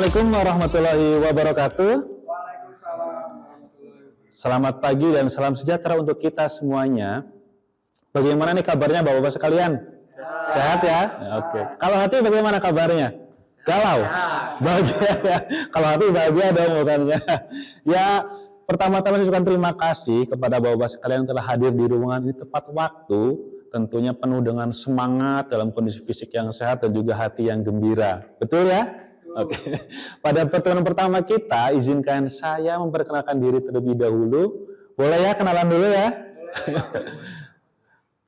Assalamualaikum warahmatullahi wabarakatuh. Selamat pagi dan salam sejahtera untuk kita semuanya. Bagaimana nih kabarnya Bapak-Bapak sekalian? Sehat ya? Oke. Kalau hati bagaimana kabarnya? Galau? Bahagia ya? Kalau hati bahagia dong bukannya? Ya, pertama-tama saya ucapkan terima kasih kepada Bapak-Bapak sekalian yang telah hadir di ruangan ini tepat waktu. Tentunya penuh dengan semangat dalam kondisi fisik yang sehat dan juga hati yang gembira. Betul ya? Oke. Pada pertemuan pertama kita, izinkan saya memperkenalkan diri terlebih dahulu. Boleh ya kenalan dulu ya?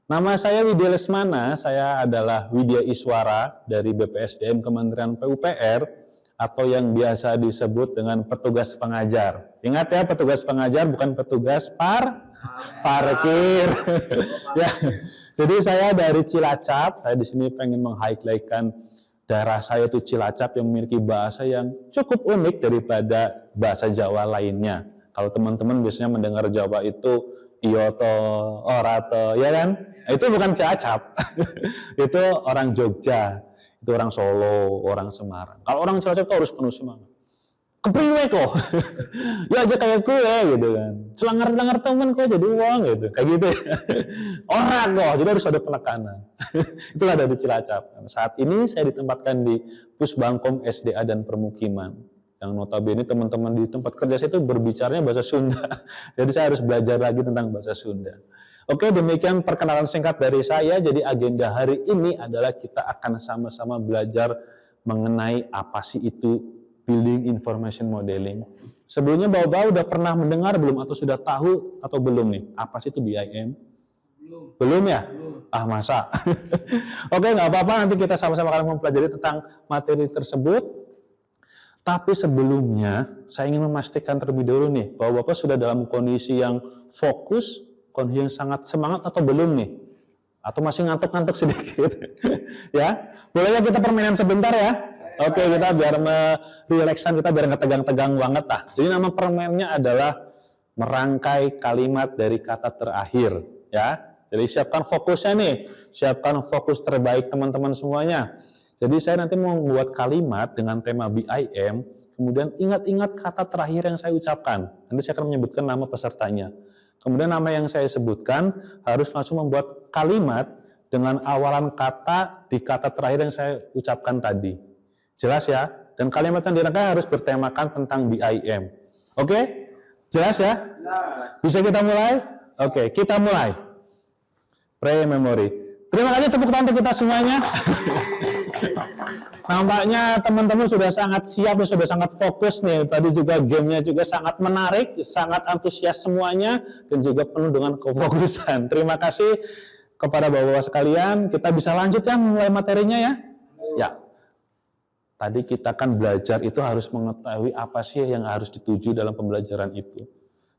Nama saya Widya Lesmana, saya adalah Widya Iswara dari BPSDM Kementerian PUPR atau yang biasa disebut dengan petugas pengajar. Ingat ya, petugas pengajar bukan petugas parkir. Ya. Jadi saya dari Cilacap, saya di sini pengen meng-highlightkan daerah saya itu Cilacap yang memiliki bahasa yang cukup unik daripada bahasa Jawa lainnya. Kalau teman-teman biasanya mendengar Jawa itu iyoto, orato, ya kan? Itu bukan Cilacap. Itu orang Jogja, itu orang Solo, orang Semarang. Kalau orang Cilacap itu harus penuh semangat. Kepriwe kok, ya aja kayak gue gitu kan. Selangar-langar temen kok jadi uang gitu, kayak gitu ya. Orang kok, jadi harus ada penekanan. Itulah dari Cilacap. Saat ini saya ditempatkan di Pusbangkom SDA dan Permukiman. Yang notabene teman-teman di tempat kerja saya itu berbicaranya bahasa Sunda. Jadi saya harus belajar lagi tentang bahasa Sunda. Oke, demikian perkenalan singkat dari saya. Jadi agenda hari ini adalah kita akan sama-sama belajar mengenai apa sih itu Building Information Modeling. Sebelumnya Bapak udah pernah mendengar belum atau sudah tahu atau belum nih? Apa sih itu BIM? Belum ya? Belum. Ah masa? Oke, nggak apa-apa, nanti kita sama-sama akan mempelajari tentang materi tersebut. Tapi sebelumnya, saya ingin memastikan terlebih dahulu nih, bahwa Bapak sudah dalam kondisi yang fokus, kondisi yang sangat semangat atau belum nih? Atau masih ngantuk-ngantuk sedikit? Ya, boleh ya kita permainan sebentar ya? Oke, kita biar merelaksan kita biar nggak tegang-tegang banget lah. Jadi nama permainnya adalah merangkai kalimat dari kata terakhir, ya. Jadi siapkan fokusnya nih, siapkan fokus terbaik teman-teman semuanya. Jadi saya nanti mau membuat kalimat dengan tema BIM, kemudian ingat-ingat kata terakhir yang saya ucapkan. Nanti saya akan menyebutkan nama pesertanya. Kemudian nama yang saya sebutkan harus langsung membuat kalimat dengan awalan kata di kata terakhir yang saya ucapkan tadi. Jelas ya? Dan kalimat yang dirangkai harus bertemakan tentang BIM. Oke? Jelas ya? Bisa kita mulai? Oke, kita mulai. Pre-memory. Terima kasih tepuk tangan untuk kita semuanya. Nampaknya teman-teman sudah sangat siap dan sudah sangat fokus nih. Tadi juga gamenya juga sangat menarik, sangat antusias semuanya, dan juga penuh dengan kefokusan. Terima kasih kepada bapak-bapak sekalian. Kita bisa lanjut ya mulai materinya ya? Ya. Tadi kita kan belajar itu harus mengetahui apa sih yang harus dituju dalam pembelajaran itu.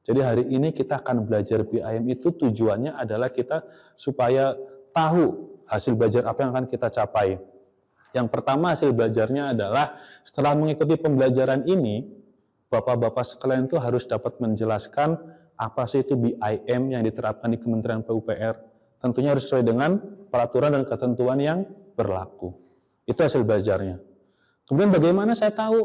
Jadi hari ini kita akan belajar BIM itu tujuannya adalah kita supaya tahu hasil belajar apa yang akan kita capai. Yang pertama hasil belajarnya adalah setelah mengikuti pembelajaran ini, bapak-bapak sekalian itu harus dapat menjelaskan apa sih itu BIM yang diterapkan di Kementerian PUPR. Tentunya harus sesuai dengan peraturan dan ketentuan yang berlaku. Itu hasil belajarnya. Kemudian bagaimana saya tahu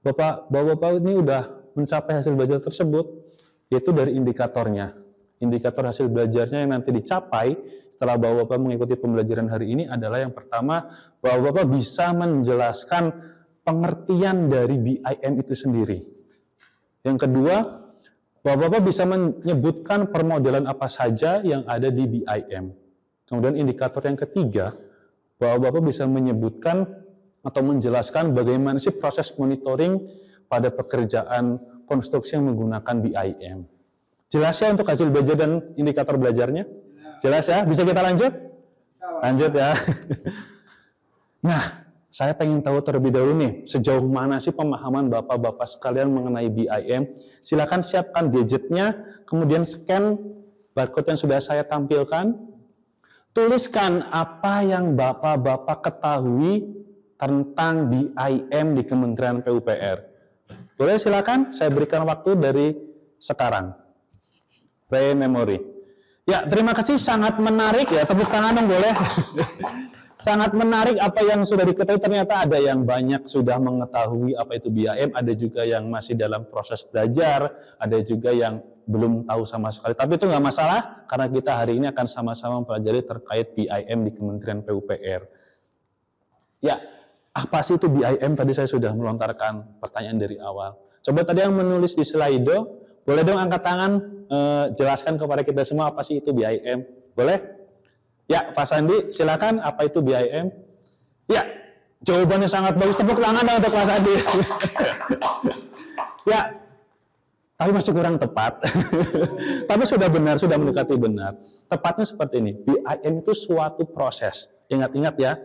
bapak-bapak ini udah mencapai hasil belajar tersebut? Yaitu dari indikatornya. Indikator hasil belajarnya yang nanti dicapai setelah bapak-bapak mengikuti pembelajaran hari ini adalah yang pertama, bapak-bapak bisa menjelaskan pengertian dari BIM itu sendiri. Yang kedua, bapak-bapak bisa menyebutkan permodelan apa saja yang ada di BIM. Kemudian indikator yang ketiga, bapak-bapak bisa menyebutkan atau menjelaskan bagaimana sih proses monitoring pada pekerjaan konstruksi yang menggunakan BIM. Jelas ya untuk hasil belajar dan indikator belajarnya? Jelas ya? Bisa kita lanjut? Lanjut ya. Nah, saya pengen tahu terlebih dahulu nih, sejauh mana sih pemahaman bapak-bapak sekalian mengenai BIM? Silakan siapkan gadgetnya, kemudian scan barcode yang sudah saya tampilkan. Tuliskan apa yang bapak-bapak ketahui tentang BIM di Kementerian PUPR. Boleh silakan, saya berikan waktu dari sekarang. Pre-memory. Ya, terima kasih, sangat menarik ya, tepuk tangan dong boleh. Sangat menarik apa yang sudah diketahui, ternyata ada yang banyak sudah mengetahui apa itu BIM, ada juga yang masih dalam proses belajar, ada juga yang belum tahu sama sekali. Tapi itu nggak masalah, karena kita hari ini akan sama-sama mempelajari terkait BIM di Kementerian PUPR. Ya, apa sih itu BIM? Tadi saya sudah melontarkan pertanyaan dari awal. Coba tadi yang menulis di Slido, boleh dong angkat tangan, jelaskan kepada kita semua apa sih itu BIM? Boleh? Ya, Pak Sandi, silakan. Apa itu BIM? Ya, jawabannya sangat bagus. Tepuk tangan dong untuk Pak Sandi. Ya, tapi masih kurang tepat. Tapi sudah benar, sudah mendekati benar. Tepatnya seperti ini. BIM itu suatu proses. Ingat-ingat ya,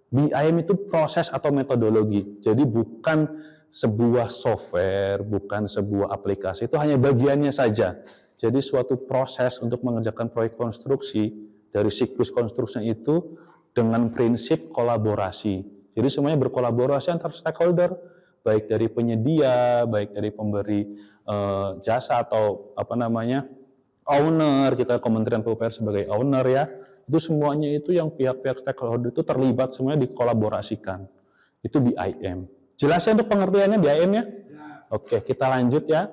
BIM itu proses atau metodologi. Jadi bukan sebuah software, bukan sebuah aplikasi. Itu hanya bagiannya saja. Jadi suatu proses untuk mengerjakan proyek konstruksi, dari siklus konstruksinya itu dengan prinsip kolaborasi. Jadi semuanya berkolaborasi antar stakeholder, baik dari penyedia, baik dari pemberi jasa atau apa namanya owner, kita Kementerian PUPR sebagai owner ya, itu semuanya itu yang pihak-pihak stakeholder itu terlibat semuanya dikolaborasikan. Itu BIM. Jelas ya untuk pengertiannya BIM ya? Oke, kita lanjut ya.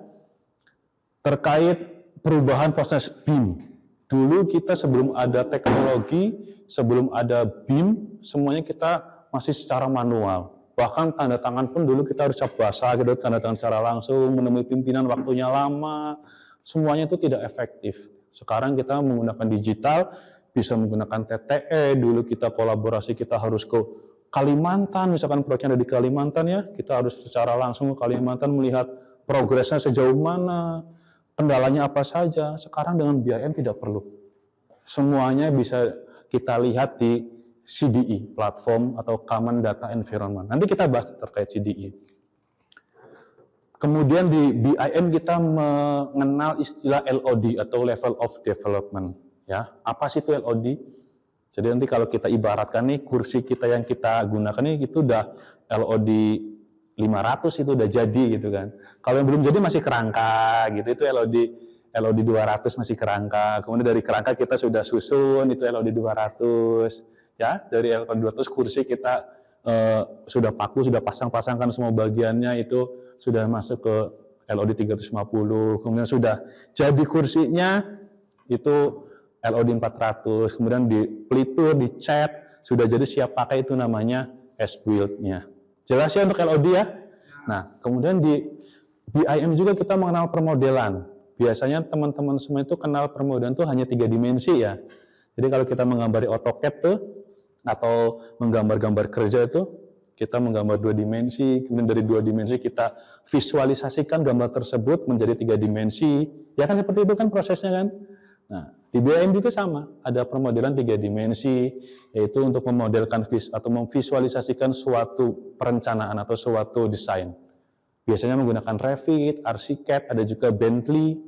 Terkait perubahan proses BIM. Dulu kita sebelum ada teknologi, sebelum ada BIM, semuanya kita masih secara manual. Bahkan tanda tangan pun dulu kita harus cap basah, gitu, tanda tangan secara langsung, menemui pimpinan waktunya lama, semuanya itu tidak efektif. Sekarang kita menggunakan digital, bisa menggunakan TTE, dulu kita kolaborasi, kita harus ke Kalimantan, misalkan proyeknya ada di Kalimantan ya, kita harus secara langsung ke Kalimantan melihat progresnya sejauh mana, kendalanya apa saja. Sekarang dengan BIM tidak perlu. Semuanya bisa kita lihat di CDE, platform atau Common Data Environment. Nanti kita bahas terkait CDE. Kemudian di BIM kita mengenal istilah LOD atau Level of Development. Ya, apa sih itu LOD? Jadi nanti kalau kita ibaratkan nih kursi kita yang kita gunakan nih itu udah LOD 500 itu udah jadi gitu kan. Kalau yang belum jadi masih kerangka gitu, itu LOD 200 masih kerangka. Kemudian dari kerangka kita sudah susun, itu LOD 200. Ya, dari LOD 200 kursi kita sudah paku, sudah pasang-pasangkan semua bagiannya, itu sudah masuk ke LOD 350. Kemudian sudah jadi kursinya, itu LOD 400. Kemudian dipelitur, dicat, sudah jadi siap pakai, itu namanya S-build-nya. Jelas ya untuk LOD ya? Nah, kemudian di BIM juga kita mengenal permodelan. Biasanya teman-teman semua itu kenal permodelan itu hanya 3 dimensi ya. Jadi kalau kita menggambari AutoCAD tuh, atau menggambar-gambar kerja itu, kita menggambar 2 dimensi, kemudian dari 2 dimensi kita visualisasikan gambar tersebut menjadi 3 dimensi. Ya kan seperti itu kan prosesnya kan? Nah, di BIM juga sama, ada permodelan 3 dimensi, yaitu untuk memodelkan atau memvisualisasikan suatu perencanaan atau suatu desain. Biasanya menggunakan Revit, ArchiCAD, ada juga Bentley.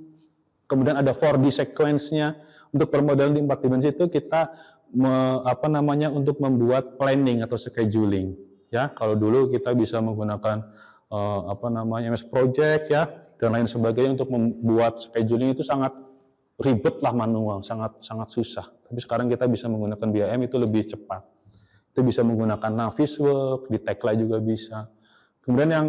Kemudian ada 4D sequence-nya. Untuk permodelan di 4 dimensi itu kita untuk membuat planning atau scheduling. Ya, kalau dulu kita bisa menggunakan MS Project ya dan lain sebagainya untuk membuat scheduling itu sangat ribet lah, manual, sangat susah. Tapi sekarang kita bisa menggunakan BIM itu lebih cepat. Itu bisa menggunakan Navisworks, di Tekla juga bisa. Kemudian yang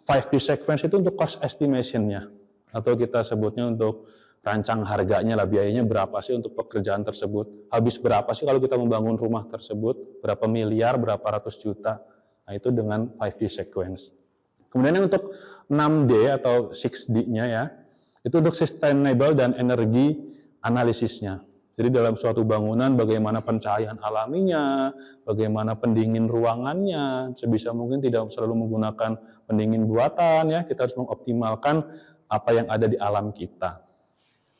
5D sequence itu untuk cost estimation-nya, atau kita sebutnya untuk rancang harganya lah, biayanya berapa sih untuk pekerjaan tersebut, habis berapa sih kalau kita membangun rumah tersebut, berapa miliar, berapa ratus juta. Nah, itu dengan 5D sequence. Kemudian yang untuk 6D atau 6D-nya ya, itu untuk sustainable dan energi analisisnya. Jadi dalam suatu bangunan bagaimana pencahayaan alaminya, bagaimana pendingin ruangannya, sebisa mungkin tidak selalu menggunakan pendingin buatan ya, kita harus mengoptimalkan apa yang ada di alam kita.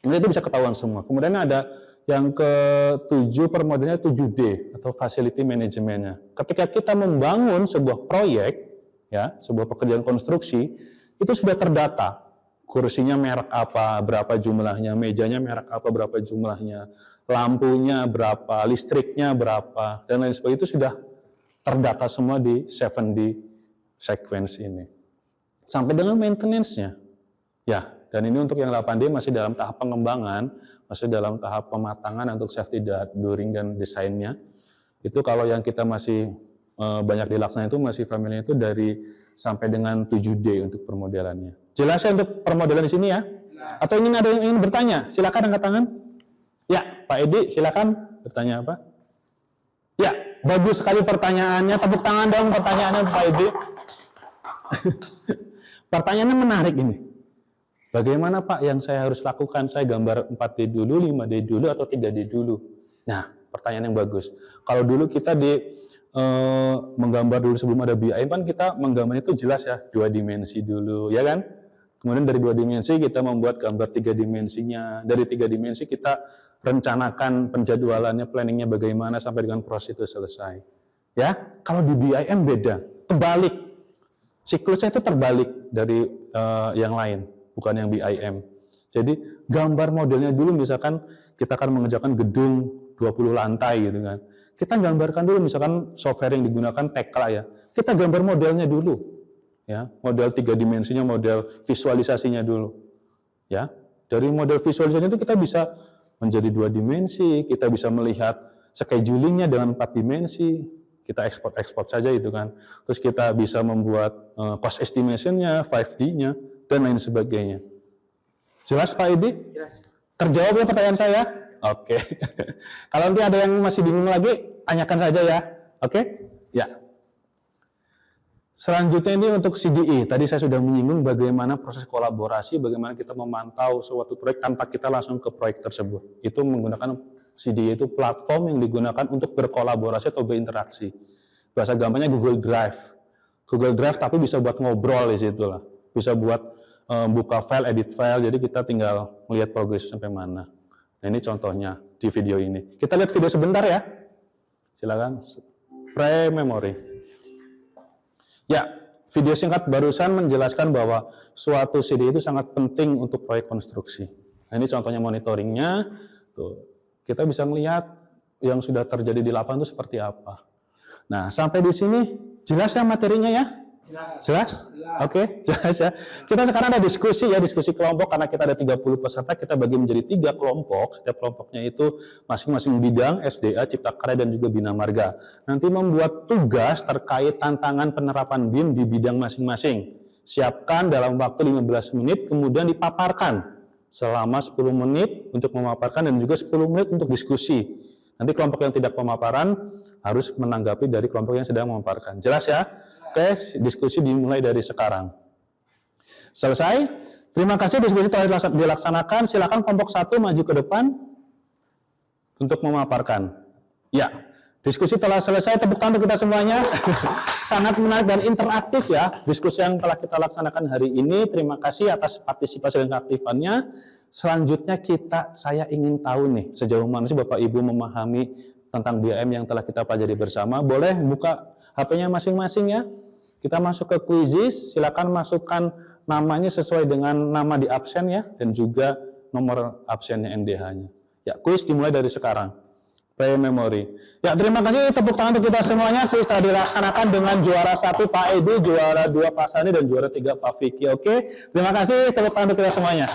Ini itu bisa ketahuan semua. Kemudian ada yang ke-7 permodelannya 7D atau facility managementnya. Ketika kita membangun sebuah proyek ya, sebuah pekerjaan konstruksi, itu sudah terdata. Kursinya merek apa, berapa jumlahnya, mejanya merek apa, berapa jumlahnya, lampunya berapa, listriknya berapa, dan lain sebagainya, itu sudah terdata semua di 7D sequence ini. Sampai dengan maintenance-nya. Ya, dan ini untuk yang 8D masih dalam tahap pengembangan, masih dalam tahap pematangan untuk safety during dan desainnya. Itu kalau yang kita masih banyak dilaksanakan itu masih family itu dari sampai dengan 7D untuk permodelannya. Jelas ya untuk permodelan di sini ya? Atau ada yang ingin bertanya? Silakan angkat tangan. Ya, Pak Edi, silakan bertanya apa? Ya, bagus sekali pertanyaannya. Tepuk tangan dong pertanyaannya Pak Edi. Pertanyaannya menarik ini. Bagaimana Pak yang saya harus lakukan? Saya gambar 4D dulu, 5D dulu, atau 3D dulu? Nah, pertanyaan yang bagus. Kalau dulu kita menggambar dulu sebelum ada BIM kan kita menggambar itu jelas ya, 2 dimensi dulu, ya kan? Kemudian dari 2 dimensi kita membuat gambar 3 dimensinya. Dari 3 dimensi kita rencanakan penjadwalannya, planningnya bagaimana sampai dengan proses itu selesai. Ya, kalau di BIM beda, terbalik. Siklusnya itu terbalik dari yang lain, bukan yang BIM. Jadi gambar modelnya dulu, misalkan kita akan mengerjakan gedung 20 lantai gitu kan. Kita gambarkan dulu, misalkan software yang digunakan Tekla ya. Kita gambar modelnya dulu. Ya, model 3 dimensinya, model visualisasinya dulu. Ya. Dari model visualisasinya itu kita bisa menjadi 2 dimensi, kita bisa melihat schedulingnya dengan 4 dimensi. Kita ekspor saja itu kan. Terus kita bisa membuat cost estimation-nya, 5D-nya, dan lain sebagainya. Jelas Pak Edi? Jelas. Terjawab ya pertanyaan saya? Oke. Kalau nanti ada yang masih bingung lagi, tanyakan saja ya. Oke? Ya. Selanjutnya ini untuk CDE. Tadi saya sudah menyinggung bagaimana proses kolaborasi, bagaimana kita memantau suatu proyek tanpa kita langsung ke proyek tersebut. Itu menggunakan CDE, itu platform yang digunakan untuk berkolaborasi atau berinteraksi. Bahasa gampangnya Google Drive. Google Drive tapi bisa buat ngobrol di situ lah. Bisa buat buka file, edit file, jadi kita tinggal melihat progres sampai mana. Nah, ini contohnya di video ini. Kita lihat video sebentar ya. Silakan. Pre-memory. Ya, video singkat barusan menjelaskan bahwa suatu CD itu sangat penting untuk proyek konstruksi. Nah, ini contohnya monitoringnya. Tuh, kita bisa melihat yang sudah terjadi di lapangan itu seperti apa. Nah, sampai di sini jelas ya materinya ya? Jelas? Oke, jelas ya. Kita sekarang ada diskusi ya, diskusi kelompok karena kita ada 30 peserta, kita bagi menjadi 3 kelompok. Setiap kelompoknya itu masing-masing bidang, SDA, Cipta Karya, dan juga Bina Marga. Nanti membuat tugas terkait tantangan penerapan BIM di bidang masing-masing. Siapkan dalam waktu 15 menit, kemudian dipaparkan selama 10 menit untuk memaparkan dan juga 10 menit untuk diskusi. Nanti kelompok yang tidak pemaparan harus menanggapi dari kelompok yang sedang memaparkan. Jelas ya? Oke, diskusi dimulai dari sekarang. Selesai? Terima kasih, diskusi telah dilaksanakan. Silakan kelompok 1 maju ke depan untuk memaparkan. Ya, diskusi telah selesai. Tepuk tangan untuk kita semuanya. Sangat menarik dan interaktif ya diskusi yang telah kita laksanakan hari ini. Terima kasih atas partisipasi dan keaktifannya. Selanjutnya saya ingin tahu nih, sejauh mana sih Bapak Ibu memahami tentang BIM yang telah kita pelajari bersama. Boleh buka HP-nya masing-masing ya. Kita masuk ke Quizzes, silakan masukkan namanya sesuai dengan nama di absen ya, dan juga nomor absennya NDH-nya. Ya, quiz dimulai dari sekarang. Pre-memory. Ya, terima kasih, tepuk tangan untuk kita semuanya. Quiz telah dilaksanakan dengan juara 1 Pak Edi, juara 2 Pak Sani, dan juara 3 Pak Vicky. Oke, terima kasih, tepuk tangan untuk kita semuanya.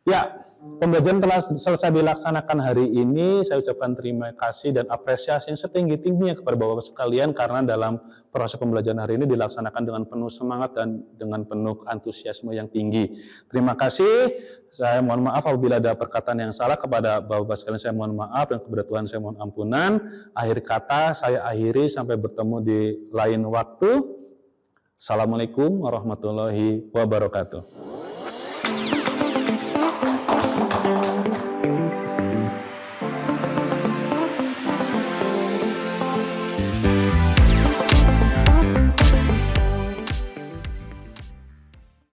Ya, pembelajaran telah selesai dilaksanakan hari ini. Saya ucapkan terima kasih dan apresiasi yang setinggi-tingginya kepada Bapak-Bapak sekalian karena dalam proses pembelajaran hari ini dilaksanakan dengan penuh semangat dan dengan penuh antusiasme yang tinggi. Terima kasih. Saya mohon maaf apabila ada perkataan yang salah. Kepada Bapak-Bapak sekalian saya mohon maaf, dan kepada Tuhan saya mohon ampunan. Akhir kata saya akhiri, sampai bertemu di lain waktu. Assalamualaikum warahmatullahi wabarakatuh.